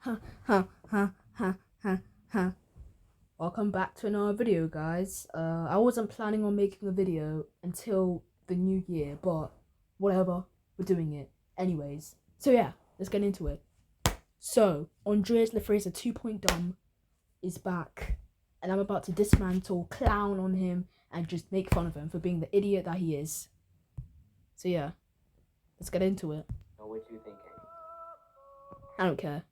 Ha ha ha ha ha ha. Welcome back to another video, guys. I wasn't planning on making a video until the new year, but whatever, we're doing it anyways. So yeah, let's get into it. So Andreas Lafrazia 2 Dumb is back, and I'm about to dismantle, clown on him, and just make fun of him for being the idiot that he is. So yeah, let's get into it. What you thinking? I don't care.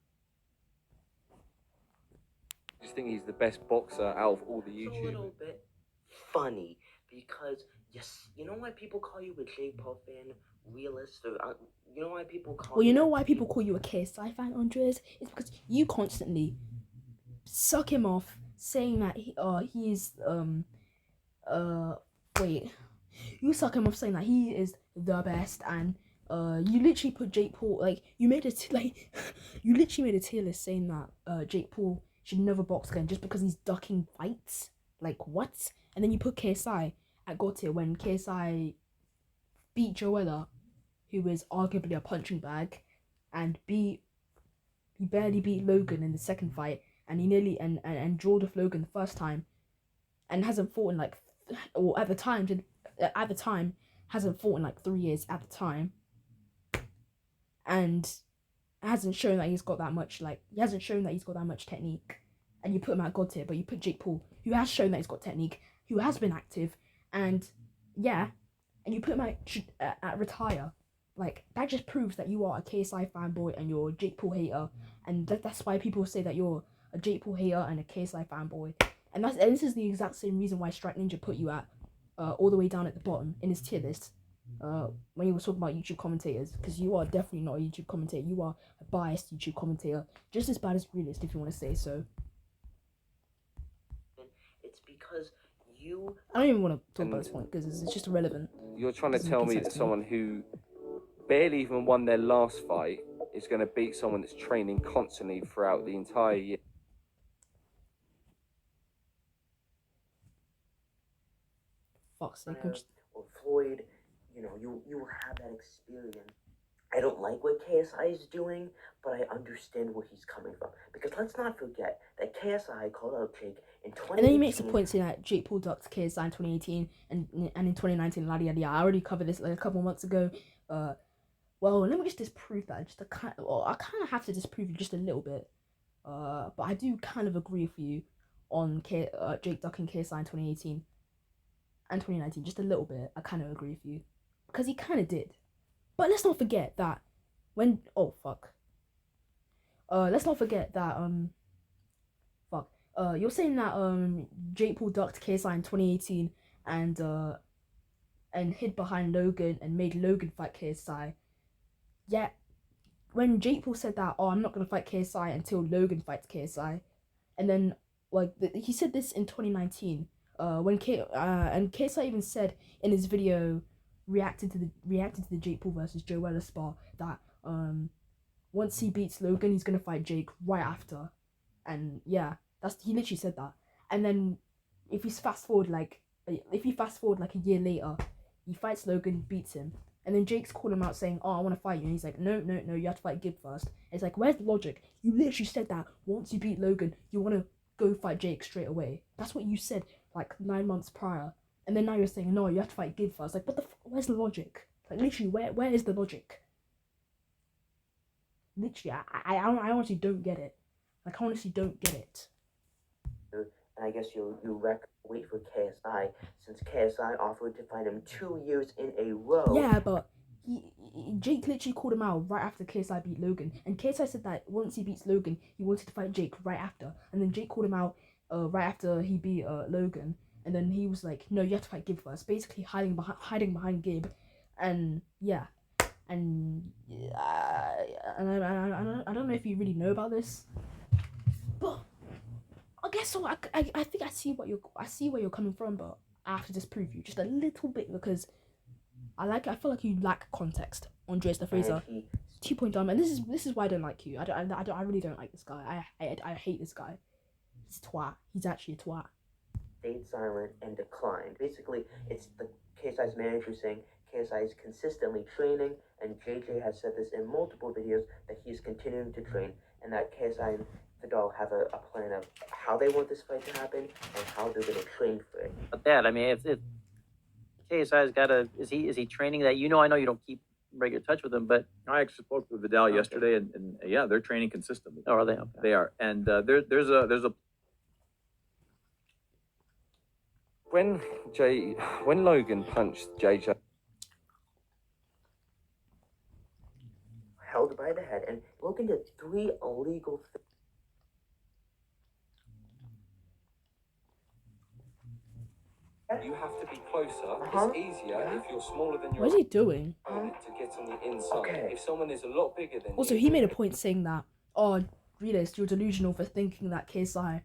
I just think he's the best boxer out of all the It's a YouTubers. little bit funny because yes, you know why people call you a Jake Paul fan, realist, or you know why people call Well, you know that why people Jake- call you a KSI fan, Andres? It's because you constantly suck him off, saying that he's wait, you suck him off saying that he is the best, and you literally put Jake Paul, like you made it like you literally made a tier list saying that Jake Paul should never box again just because he's ducking fights. Like what? And then you put KSI at God tier when KSI beat Joella, who is arguably a punching bag, and he barely beat Logan in the second fight, and he nearly and drawed off Logan the first time, and hasn't fought in like, or at the time hasn't fought in like 3 years at the time, and hasn't shown that he's got that much, like he hasn't shown that he's got that much technique, and you put him at God tier, but you put Jake Paul, who has shown that he's got technique, who has been active, and yeah, and you put him at retire. Like, that just proves that you are a KSI fanboy and you're a Jake Paul hater. And that's why people say that you're a Jake Paul hater and a KSI fanboy. And this is the exact same reason why Strike Ninja put you at all the way down at the bottom in his tier list. When he was talking about YouTube commentators, because you are definitely not a YouTube commentator. You are a biased YouTube commentator, just as bad as realist, if you want to say so. It's because you. I don't even want to talk about this point because it's just irrelevant. You're trying to tell me that someone who barely even won their last fight is going to beat someone that's training constantly throughout the entire year. Fuck's sake. Or Floyd, you know, you will have that experience. I don't like what KSI is doing, but I understand where he's coming from. Because let's not forget that KSI called out Jake in 2018. And then he makes a point saying that Jake Paul ducked KSI in 2018 and in 2019, yada yada yada. I already covered this like a couple months ago. Well, let me just disprove that. I kind of have to disprove it just a little bit. But I do kind of agree with you on Jake ducking KSI in 2018 and 2019, just a little bit. I kind of agree with you because he kind of did. But let's not forget that when let's not forget that you're saying that Jake Paul ducked KSI in 2018 and hid behind Logan and made Logan fight KSI. Yet when Jake Paul said that, I'm not gonna fight KSI until Logan fights KSI, and then he said this in 2019. And KSI even said in his video reacted to the Jake Paul versus Joella spar that once he beats Logan, he's gonna fight Jake right after, and yeah, he literally said that. And then if you fast forward like a year later, he fights Logan, beats him, and then Jake's calling him out saying, I want to fight you, and he's like, no, you have to fight Gib first. And it's like, where's the logic? You literally said that once you beat Logan, you want to go fight Jake straight away. That's what you said like 9 months prior, and then now you're saying, no, you have to fight Gib first. Like, where's the logic? Like, literally, where is the logic? Literally, I honestly don't get it. Like, I honestly don't get it. And I guess you wait for KSI, since KSI offered to fight him 2 years in a row. Yeah, but Jake literally called him out right after KSI beat Logan, and KSI said that once he beats Logan, he wanted to fight Jake right after, and then Jake called him out right after he beat Logan, and then he was like, no, you have to fight Gib first, basically hiding behind Gib, and yeah, and I don't know if you really know about this, but I guess so. I think I see where you're coming from, but I have to disprove you just a little bit because I feel like you lack context. Andreas Lafrazia, 2 Dumb, and this is why I don't like you. I really don't like this guy. I hate this guy. He's a twat. He's actually a twat. Stayed silent and declined. Basically, it's the KSI's manager saying KSI is consistently training, and JJ has said this in multiple videos that he's continuing to train, and and that KSI and Vidal have a plan of how they want this fight to happen and how they're going to train for it. But that, I mean, if KSI's got a, is he training that? I know you don't keep regular touch with him, but I actually spoke with Vidal Okay. yesterday, and yeah, they're training consistently. oh, are they? Okay. They are, and there's a When Logan punched JJ, Held by the head, and Logan did 3 illegal things. you have to be closer. Uh-huh. It's easier if you're smaller than your What is he doing? opponent to get on the inside. Okay. If someone is a lot bigger than Also, you, he made a point saying that, oh, realist, you're delusional for thinking that KSI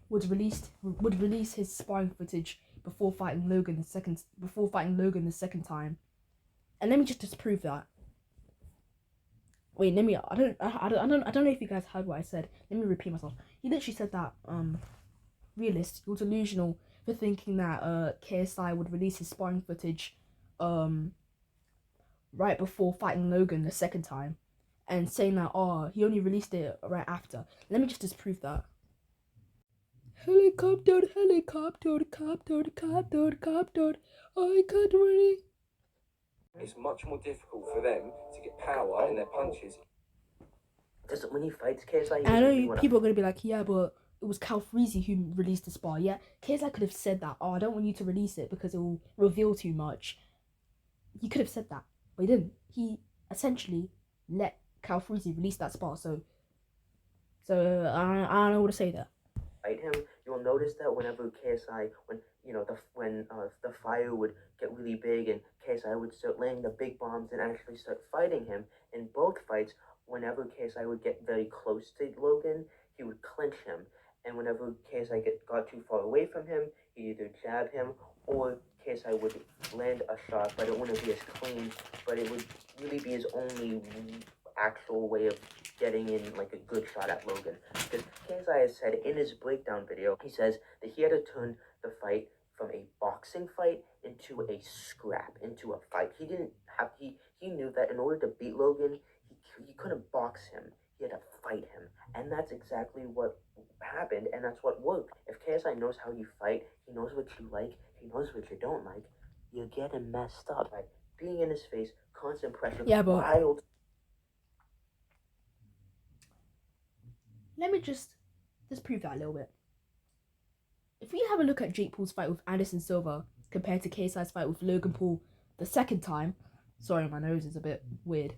would release his sparring footage before fighting Logan the second time. And let me just disprove that. Wait, I don't know if you guys heard what I said. Let me repeat myself. He literally said that, realist, you're delusional for thinking that KSI would release his sparring footage right before fighting Logan the second time, and saying that he only released it right after. Let me just disprove that. Helicopter, helicopter, copter, copter, copter. I can't really. it's much more difficult for them to get power in their punches. Just when he fights KSI, he And I doesn't know wanna- people are gonna be like, yeah, but it was Calfreezy who released the spar. Yeah, KSI could have said that. Oh, I don't want you to release it because it will reveal too much. He could have said that, but he didn't. He essentially let Calfreezy release that spar. So I don't know what to say there. fight him, you'll notice that whenever KSI, when the fire would get really big and KSI would start laying the big bombs and actually start fighting him, in both fights, whenever KSI would get very close to Logan, he would clinch him. And whenever KSI got too far away from him, he'd either jab him or KSI would land a shot, but it wouldn't be as clean, but it would really be his only actual way of getting in like a good shot at Logan. Because KSI has said in his breakdown video, he says that he had to turn the fight from a boxing fight into a scrap, into a fight. He knew that in order to beat Logan, he couldn't box him. He had to fight him. And that's exactly what happened, and that's what worked. If KSI knows how you fight, he knows what you like, he knows what you don't like, you're getting messed up by being in his face, constant pressure, Yeah, but wild. let me just prove that a little bit. If we have a look at Jake Paul's fight with Anderson Silva compared to KSI's fight with Logan Paul the second time, sorry, my nose is a bit weird.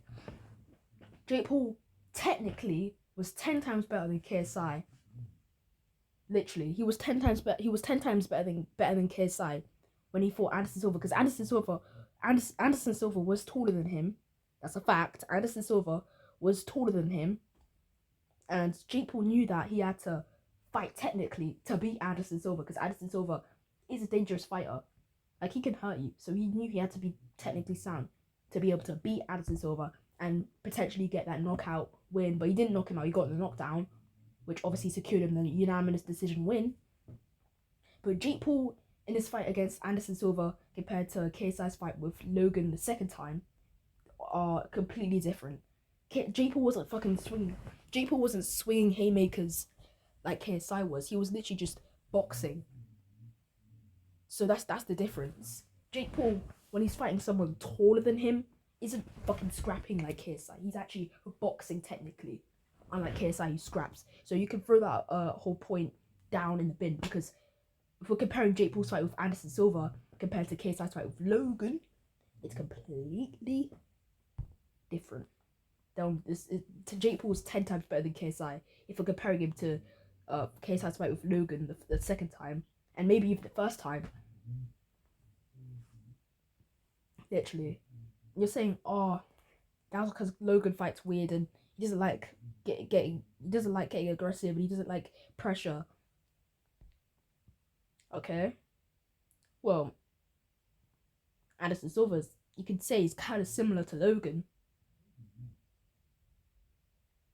Jake Paul technically was 10 times better than KSI. Literally, he was 10 times better. He was 10 times better than KSI when he fought Anderson Silva, because Anderson Silva was taller than him. That's a fact. Anderson Silva was taller than him, and Jake Paul knew that he had to fight technically to beat Anderson Silva, because Anderson Silva is a dangerous fighter. Like, he can hurt you, so he knew he had to be technically sound to be able to beat Anderson Silva and potentially get that knockout win. But he didn't knock him out, he got the knockdown, which obviously secured him the unanimous decision win. But Jake Paul, in his fight against Anderson Silva compared to KSI's fight with Logan the second time, are completely different. Jake Paul wasn't fucking swinging. Jake Paul wasn't swinging haymakers like KSI was. He was literally just boxing. So that's the difference. Jake Paul, when he's fighting someone taller than him, isn't fucking scrapping like KSI. He's actually boxing technically, unlike KSI who scraps. So you can throw that whole point down in the bin, because if we're comparing Jake Paul's fight with Anderson Silva compared to KSI's fight with Logan, it's completely different. Jake Paul's 10 times better than KSI if we're comparing him to KSI's fight with Logan the second time, and maybe even the first time. Literally, you're saying, oh, that was because Logan fights weird and he doesn't like getting aggressive and he doesn't like pressure. Okay, well, Anderson Silva's, you could say, he's kind of similar to Logan,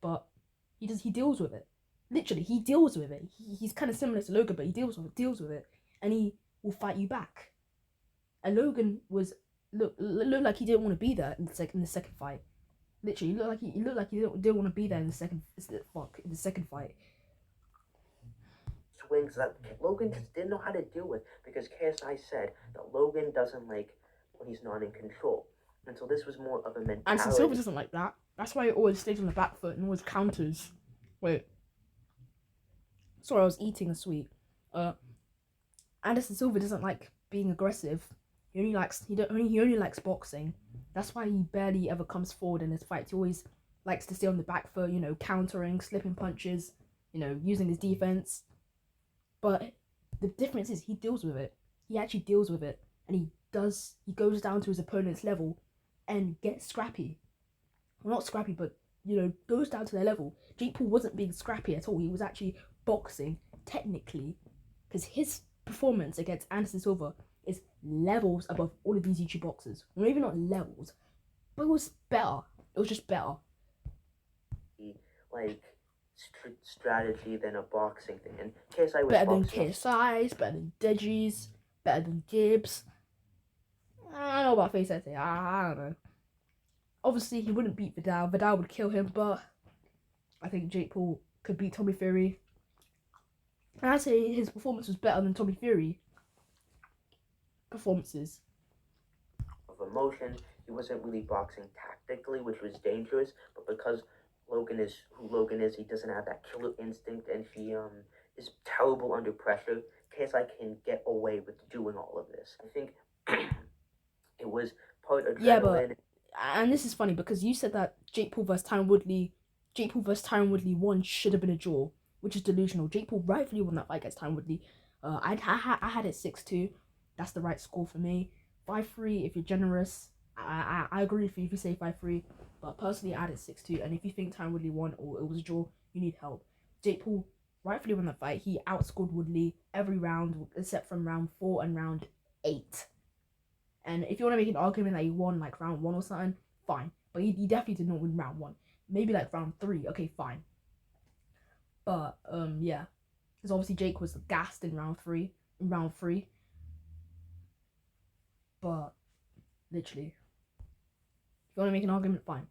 but he deals with it. Literally, he deals with it. He's kind of similar to Logan, but he deals with it, and he will fight you back. And Logan looked like he didn't want to be there in the second fight. Literally, he looked like he didn't want to be there in the second fight. Swings that Logan just didn't know how to deal with because KSI said that Logan doesn't like when he's not in control. And so this was more of a mentality. Anderson Silva doesn't like that. That's why he always stays on the back foot and always counters. Wait. Sorry, I was eating a sweet. Anderson Silva doesn't like being aggressive. He only likes boxing. That's why he barely ever comes forward in his fights. He always likes to stay on the back foot, countering, slipping punches, using his defense. But the difference is he deals with it. He actually deals with it, and he goes down to his opponent's level and gets scrappy. Well, not scrappy, but goes down to their level. Jake Paul wasn't being scrappy at all. He was actually boxing technically, because his performance against Anderson Silva is levels above all of these YouTube boxers. Well, maybe not levels, but it was better. It was just better. Like strategy than a boxing thing, and KSI was better than boxing. KSI's, better than Deji's, better than Gibbs. I don't know about Face Sensei. I don't know. Obviously, he wouldn't beat Vidal. Vidal would kill him, but I think Jake Paul could beat Tommy Fury. And I'd say his performance was better than Tommy Fury performances. Of emotion, he wasn't really boxing tactically, which was dangerous. But because Logan is who Logan is, he doesn't have that killer instinct, and he is terrible under pressure. KSI can get away with doing all of this. I think it was part adrenaline. Yeah, but and this is funny because you said that Jake Paul versus Tyron Woodley 1 should have been a draw, which is delusional. Jake Paul rightfully won that fight against Tyron Woodley. I had it 6-2. That's the right score for me. 5-3 if you're generous. I agree with you if you say 5-3, but personally I had it 6-2. And if you think Tyron Woodley won or it was a draw, you need help. Jake Paul rightfully won that fight. He outscored Woodley every round except from round 4 and round 8. And if you want to make an argument that he won like round 1 or something, fine. But he definitely did not win round 1. Maybe like round 3. Okay, fine. But yeah, because obviously Jake was gassed in round 3. But literally, if you want to make an argument, fine.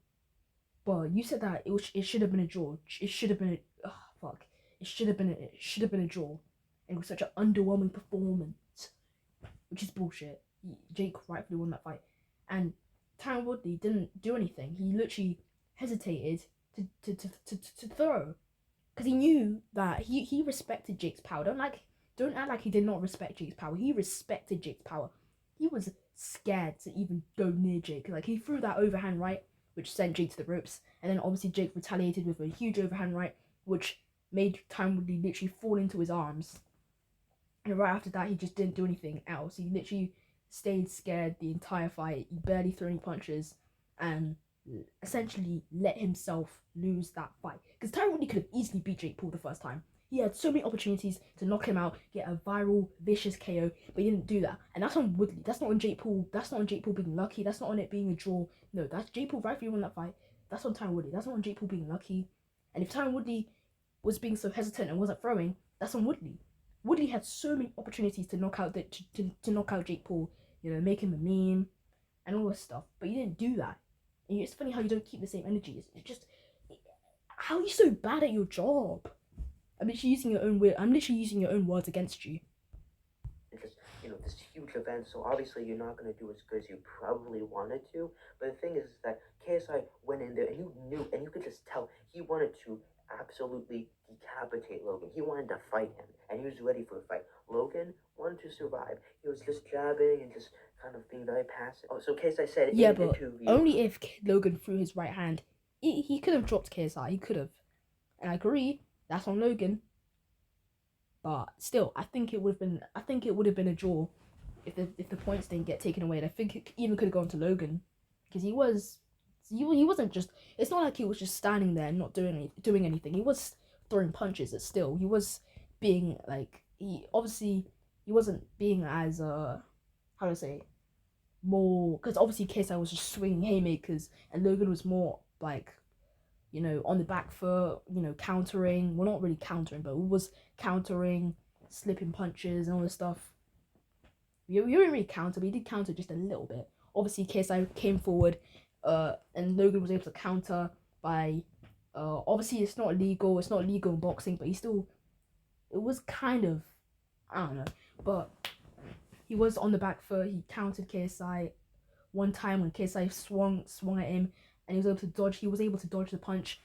But you said that it should have been a draw. It should have been It should have been a draw. And it was such an underwhelming performance, which is bullshit. Jake rightfully won that fight, and Tyron Woodley didn't do anything. He literally hesitated to throw, because he knew that he respected Jake's power. Don't act like he did not respect Jake's power. He respected Jake's power. He was scared to even go near Jake. Like, he threw that overhand right, which sent Jake to the ropes, and then obviously Jake retaliated with a huge overhand right, which made Tyron Woodley literally fall into his arms. And right after that, he just didn't do anything else. He literally stayed scared the entire fight. He barely threw any punches, and essentially let himself lose that fight. Because Tyron Woodley could have easily beat Jake Paul the first time. He had so many opportunities to knock him out, get a viral, vicious KO, but he didn't do that. And that's on Woodley. That's not on Jake Paul. That's not on Jake Paul being lucky. That's not on it being a draw. No, that's Jake Paul rightfully won that fight. That's on Tyron Woodley. That's not on Jake Paul being lucky. And if Tyron Woodley was being so hesitant and wasn't throwing, that's on Woodley. Woodley had so many opportunities to knock out to knock out Jake Paul, make him a meme and all this stuff, but you didn't do that. And it's funny how you don't keep the same energy. It's just, how are you so bad at your job? I'm literally using your own words against you. It's just, this huge event, so obviously you're not going to do as good as you probably wanted to. But the thing is that KSI went in there, and you knew, and you could just tell he wanted to absolutely decapitate Logan. He wanted to fight him, and he was ready for a fight. Logan wanted to survive. He was just jabbing and just kind of being very passive. Oh, so KSI said in an interview, only if Logan threw his right hand. He could have dropped KSI. He could have. And I agree, that's on Logan. But still, I think it would have been a draw if the points didn't get taken away. And I think it even could have gone to Logan, because he wasn't just. It's not like he was just standing there and not doing anything. He was throwing punches. But still, he was being like, he wasn't being as how do I say, more, because obviously KSI was just swinging haymakers, and Logan was more like, on the back foot, countering. Well, not really countering, but it was countering, slipping punches and all this stuff. You didn't really counter, but he did counter just a little bit. Obviously, KSI came forward, and Logan was able to counter by, obviously it's not legal in boxing, but it was kind of, I don't know, but he was on the back foot. He countered KSI one time when KSI swung at him, and he was able to dodge. He was able to dodge the punch,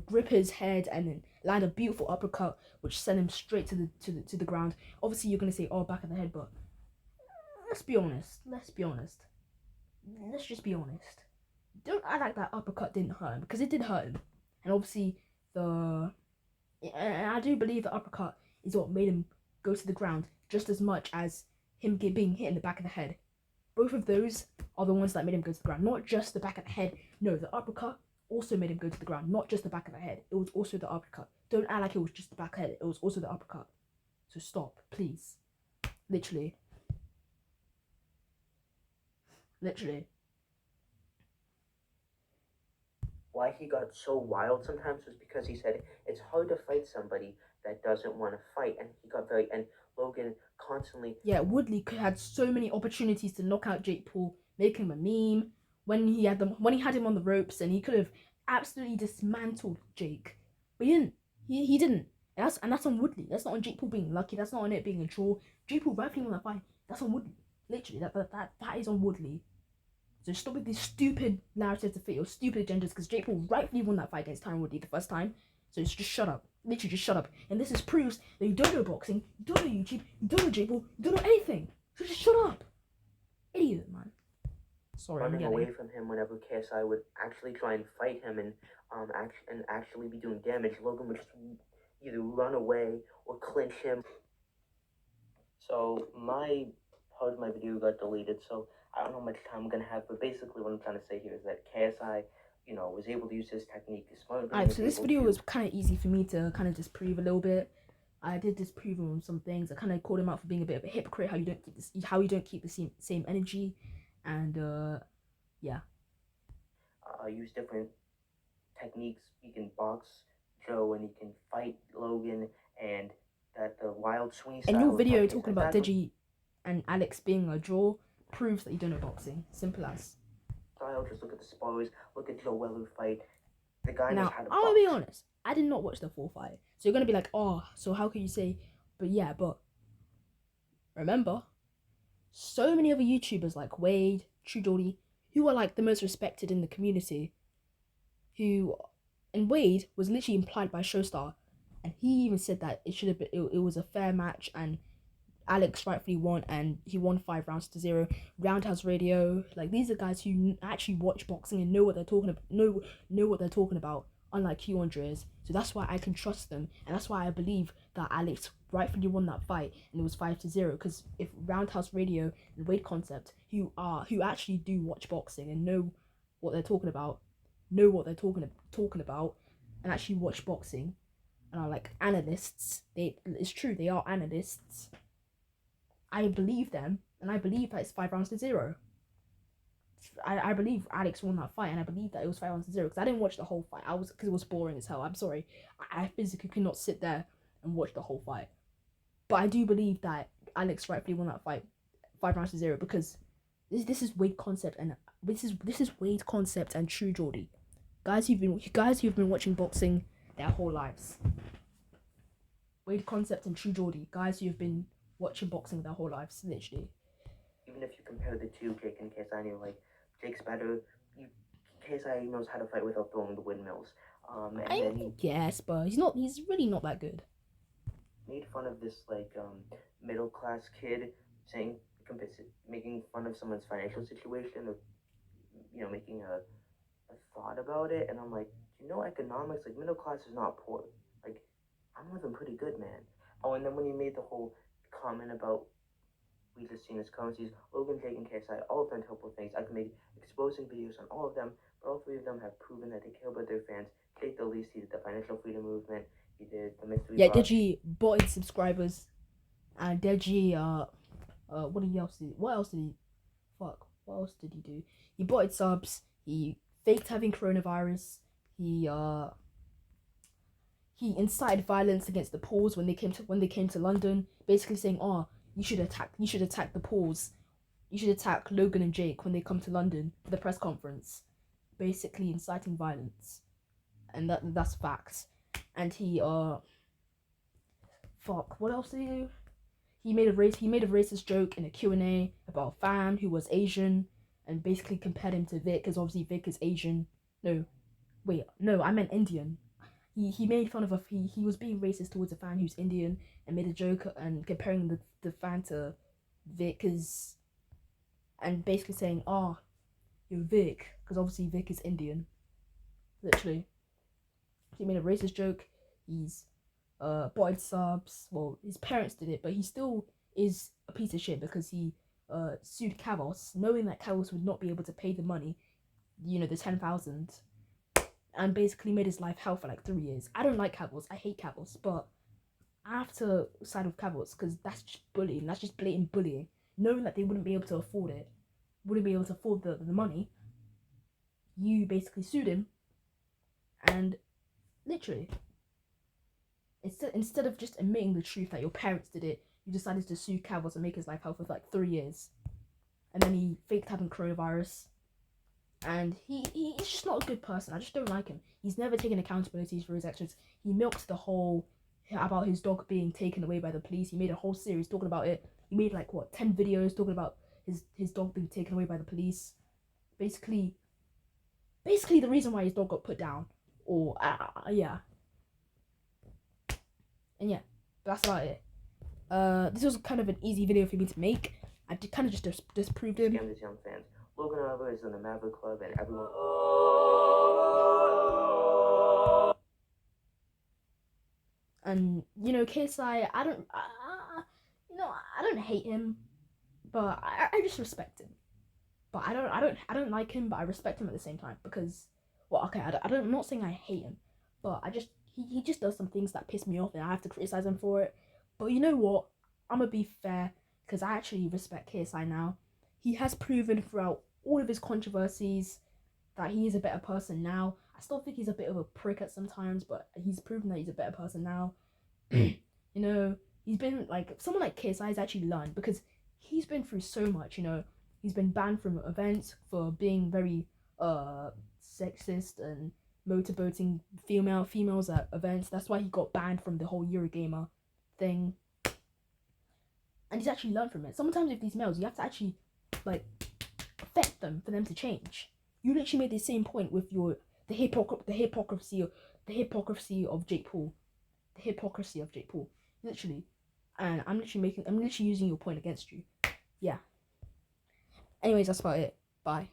grip his head, and then land a beautiful uppercut, which sent him straight to the ground. Obviously, you're gonna say, "Oh, back of the head," but let's be honest. Let's just be honest. Don't act like that uppercut didn't hurt him, because it did hurt him, and obviously and I do believe the uppercut is what made him go to the ground just as much as him being hit in the back of the head. Both of those are the ones that made him go to the ground, not just the back of the head. No, the uppercut also made him go to the ground, not just the back of the head. It was also the uppercut. Don't act like it was just the back of the head. It was also the uppercut. So stop, please. Literally. Why he got so wild sometimes was because he said it's hard to fight somebody that doesn't want to fight, and he got and Logan constantly. Yeah, Woodley had so many opportunities to knock out Jake Paul, make him a meme when he had him on the ropes, and he could have absolutely dismantled Jake, but he didn't. He didn't. And that's on Woodley. That's not on Jake Paul being lucky. That's not on it being a draw. Jake Paul rightfully won that fight. That's on Woodley. Literally, that is on Woodley. So stop with these stupid narratives to fit your stupid agendas, because Jake Paul rightfully won that fight against Tyron Woodley the first time. So just shut up. Literally just shut up. And this proves that you don't know boxing, you don't know YouTube, you don't know Jake Paul, you don't know anything. So just shut up. Idiot, man. Sorry, running away from him whenever KSI would actually try and fight him and actually be doing damage. Logan would just either run away or clinch him. So my part of my video got deleted, so I don't know how much time I'm gonna have, but basically what I'm trying to say here is that KSI, was able to use his technique. Alright, so this video was kind of easy for me to kind of disprove a little bit. I did disprove him on some things. I kind of called him out for being a bit of a hypocrite, how you don't keep the same energy, and yeah. Use different techniques. He can box Joe and he can fight Logan, and that the wild swing style. And your video talking about Deji and Alex being a draw proves that you don't know boxing. Simple as. Just look at the spars. Look at Joe Weller fight. The guy knows how to box. I'm gonna be honest. I did not watch the full fight, so you're gonna be like, "Oh, so how can you say?" But yeah, but remember, so many other YouTubers like Wade, True Geordie, who are like the most respected in the community, and Wade was literally implied by Showstar, and he even said that it should have been it was a fair match, and Alex rightfully won, and he won 5 rounds to 0. Roundhouse Radio, like these are guys who actually watch boxing and know what they're talking about. Know what they're talking about. Unlike Q Andres, so that's why I can trust them, and that's why I believe that Alex rightfully won that fight, and it was 5-0. Because if Roundhouse Radio and Wade Concept, who actually do watch boxing and know what they're talking about, and actually watch boxing, and are like analysts, it's true, they are analysts. I believe them, and I believe that it's 5 rounds to 0. I believe Alex won that fight, and I believe that it was 5 rounds to 0, because I didn't watch the whole fight. Because it was boring as hell. I'm sorry. I physically could not sit there and watch the whole fight. But I do believe that Alex rightfully won that fight 5 rounds to 0, because this is Wade Concept, and this is Wade Concept and True Geordie. Guys who've been watching boxing their whole lives. Wade Concept and True Geordie, guys who have been watching boxing their whole lives, literally. Even if you compare the two, Jake and KSI, you're like, Jake's better. KSI knows how to fight without throwing the windmills. Yes, but he's really not that good. Made fun of this middle class kid, making fun of someone's financial situation, or making a thought about it, and I'm like, economics, like middle class is not poor. Like, I'm living pretty good, man. Oh, and then when he made the whole comment about we just seen his currencies, Logan, Jake, and KSI, all have done terrible things. I can make exposing videos on all of them, but all 3 of them have proven that they care about their fans. Jake, the least, he did the financial freedom movement. He did the mystery. Yeah, Deji bought his subscribers, and Deji, what else did he do? He bought his subs. He faked having coronavirus. He incited violence against the Pauls when they came to London, basically saying, "Oh, you should attack the Pauls. You should attack Logan and Jake when they come to London for the press conference." basically inciting violence, and that's facts. And he fuck, what else did he do? He made a racist joke in a Q&A about a fan who was Asian, and basically compared him to Vic, because obviously Vic is Asian. No, wait, no, I meant Indian. He made fun of he was being racist towards a fan who's Indian, and made a joke and comparing the fan to Vic, and basically saying, "Oh, you're Vic," because obviously Vic is Indian. Literally, he made a racist joke. He's bought subs. Well, his parents did it, but he still is a piece of shit because he sued Kavos, knowing that Kavos would not be able to pay the money, the 10,000, and basically made his life hell for like 3 years. I don't like Kavos. I hate Kavos, but I have to side with Kavos because that's just bullying. That's just blatant bullying. Knowing that they wouldn't be able to afford it, wouldn't be able to afford the money, you basically sued him, and literally, instead of just admitting the truth that your parents did it, you decided to sue Kavos and make his life hell for like 3 years. And then he faked having coronavirus. And he's just not a good person. I just don't like him. He's never taken accountability for his actions. He milked the whole about his dog being taken away by the police. He made a whole series talking about it. He made 10 videos talking about his dog being taken away by the police. Basically the reason why his dog got put down. Or yeah. And yeah, that's about it. This was kind of an easy video for me to make. I kind of just disproved him. Scam these young fans. Logan Oliver is in the Maverick Club, and everyone. And KSI, I don't hate him, but I just respect him. But I don't like him, but I respect him at the same time because, well, okay, I'm not saying I hate him, but he just does some things that piss me off, and I have to criticize him for it. But you know what? I'm gonna be fair because I actually respect KSI now. He has proven throughout all of his controversies that he is a better person now. I still think he's a bit of a prick at sometimes, but he's proven that he's a better person now. He's been someone like KSI has actually learned because he's been through so much. He's been banned from events for being very sexist and motorboating females at events. That's why he got banned from the whole Eurogamer thing. And he's actually learned from it. Sometimes with these males, you have to actually affect them for them to change. You literally made the same point with the hypocrisy of Jake Paul. The hypocrisy of Jake Paul. Literally. And I'm literally using your point against you. Yeah. Anyways, that's about it. Bye.